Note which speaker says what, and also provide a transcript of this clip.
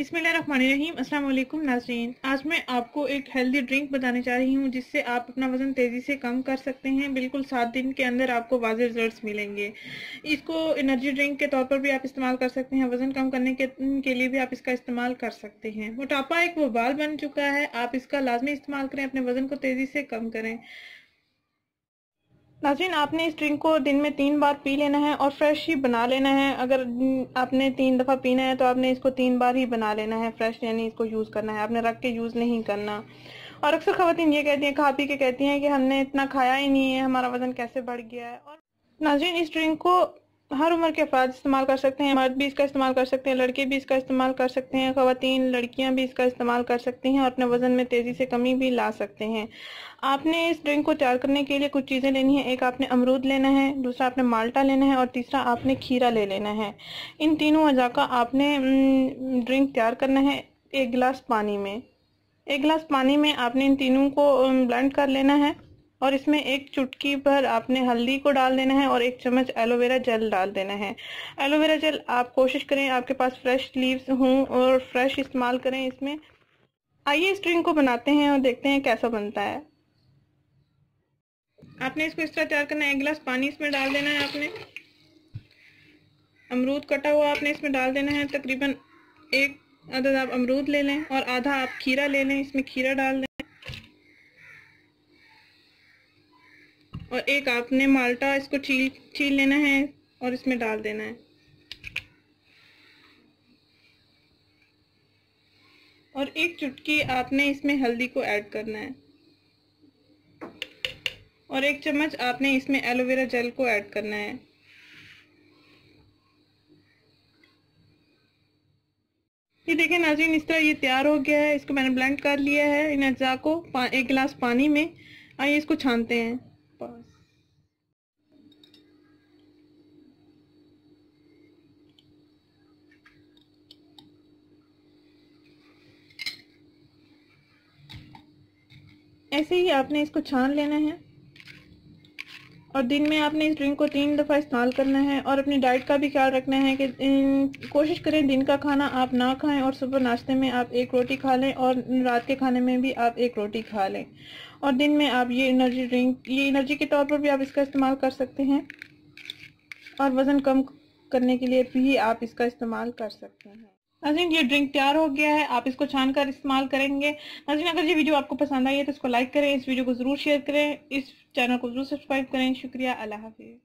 Speaker 1: बिस्मिल्लाहिर्रहमानिर्रहीम। अस्सलाम वालेकुम नाज़रीन, आज मैं आपको एक हेल्दी ड्रिंक बताने जा रही हूँ जिससे आप अपना वज़न तेज़ी से कम कर सकते हैं। बिल्कुल 7 दिन के अंदर आपको वाज़ेह रिजल्ट्स मिलेंगे। इसको एनर्जी ड्रिंक के तौर पर भी आप इस्तेमाल कर सकते हैं, वज़न कम करने के लिए भी आप इसका इस्तेमाल कर सकते हैं। मोटापा एक वबाल बन चुका है, आप इसका लाजमी इस्तेमाल करें, अपने वज़न को तेज़ी से कम करें। नाज़रीन, आपने इस ड्रिंक को दिन में 3 बार पी लेना है और फ्रेश ही बना लेना है। अगर आपने 3 दफ़ा पीना है तो आपने इसको 3 बार ही बना लेना है फ्रेश, यानी इसको यूज़ करना है, आपने रख के यूज़ नहीं करना। और अक्सर ख़वातीन ये कहती हैं, खा पी के कहती हैं कि हमने इतना खाया ही नहीं है, हमारा वज़न कैसे बढ़ गया है। और नाज़रीन, इस ड्रिंक को हर उम्र के अफराद इस्तेमाल कर सकते हैं, मर्द भी इसका इस्तेमाल कर सकते हैं, लड़के भी इसका इस्तेमाल कर सकते हैं, ख़वातीन लड़कियां भी इसका इस्तेमाल कर सकती हैं और अपने वज़न में तेज़ी से कमी भी ला सकते हैं। आपने इस ड्रिंक को तैयार करने के लिए कुछ चीज़ें लेनी है। एक आपने अमरूद लेना है, दूसरा आपने माल्टा लेना है और तीसरा आपने खीरा ले लेना है। इन तीनों अज़ा का आपने ड्रिंक तैयार करना है 1 गिलास पानी में। 1 गिलास पानी में आपने इन तीनों को ब्लेंड कर लेना है और इसमें 1 चुटकी भर आपने हल्दी को डाल देना है और 1 चम्मच एलोवेरा जेल डाल देना है। एलोवेरा जेल आप कोशिश करें आपके पास फ्रेश लीव्स हों और फ्रेश इस्तेमाल करें इसमें। आइए इस ड्रिंक को बनाते हैं और देखते हैं कैसा बनता है। आपने इसको इस तरह तैयार करना है। 1 गिलास पानी इसमें डाल देना है। आपने अमरूद कटा हुआ आपने इसमें डाल देना है। तकरीबन 1 अदद आप अमरूद ले लें और आधा आप खीरा ले लें, इसमें खीरा डाल दें। और 1 आपने माल्टा इसको छील लेना है और इसमें डाल देना है। और 1 चुटकी आपने इसमें हल्दी को ऐड करना है और 1 चम्मच आपने इसमें एलोवेरा जेल को ऐड करना है। ये देखें नाज़रीन, इस तरह ये तैयार हो गया है। इसको मैंने ब्लेंड कर लिया है इन अज्जा को 1 गिलास पानी में। आइए इसको छानते हैं। ऐसे ही आपने इसको छान लेना है और दिन में आपने इस ड्रिंक को 3 दफ़ा इस्तेमाल करना है। और अपनी डाइट का भी ख्याल रखना है कि कोशिश करें दिन का खाना आप ना खाएं और सुबह नाश्ते में आप 1 रोटी खा लें और रात के खाने में भी आप 1 रोटी खा लें। और दिन में आप ये एनर्जी के तौर पर भी आप इसका इस्तेमाल कर सकते हैं और वज़न कम करने के लिए भी आप इसका इस्तेमाल कर सकते हैं। नाज़रीन, ये ड्रिंक तैयार हो गया है, आप इसको छान कर इस्तेमाल करेंगे। नाज़रीन, अगर ये वीडियो आपको पसंद आई है तो इसको लाइक करें, इस वीडियो को ज़रूर शेयर करें, इस चैनल को ज़रूर सब्सक्राइब करें। शुक्रिया, अल्लाह हाफ़िज़।